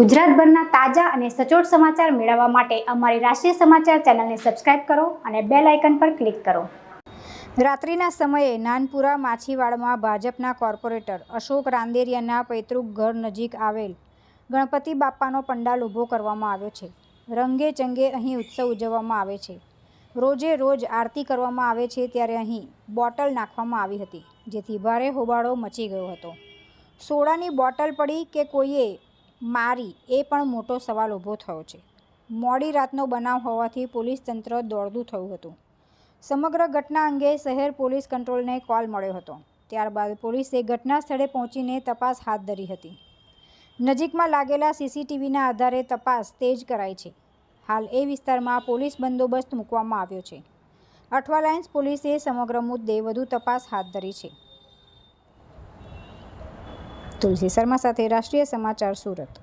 ગુજરાતભરના તાજા અને સચોટ સમાચાર મેળવવા માટે અમારી રાષ્ટ્રીય સમાચાર ચેનલને સબસ્ક્રાઇબ કરો અને બેલ આઇકન પર ક્લિક કરો। રાત્રિના સમયે નાનપુરા માછીવાડમાં ભાજપના કોર્પોરેટર અશોક રાંદેરિયાના પૈતૃક ઘર નજીક આવેલ ગણપતિ બાપ્પાનો પંડાલ ઊભો કરવામાં આવ્યો છે। રંગે ચંગે અહીં ઉત્સવ ઉજવવામાં આવે છે। રોજે રોજ આરતી કરવામાં આવે છે ત્યારે અહીં બોટલ નાખવામાં આવી હતી, જેથી ભારે હોબાળો મચી ગયો હતો। સોડાની બોટલ પડી કે કોઈએ મારી એ પણ મોટો સવાલ ઊભો થયો છે। મોડી રાતનો બનાવ હોવાથી પોલીસ તંત્ર દોડતું થયું હતું। સમગ્ર ઘટના અંગે શહેર પોલીસ કંટ્રોલને કોલ મળ્યો હતો। ત્યારબાદ પોલીસે ઘટના સ્થળે પહોંચીને તપાસ હાથ ધરી હતી। નજીકમાં લાગેલા સીસીટીવીના આધારે તપાસ તેજ કરાઈ છે। હાલ એ વિસ્તારમાં પોલીસ બંદોબસ્ત મૂકવામાં આવ્યો છે। અઠવા લાઇન્સ પોલીસે સમગ્ર મુદ્દે વધુ તપાસ હાથ ધરી છે। તુલસી શર્મા સાથે રાષ્ટ્રીય સમાચાર, સુરત।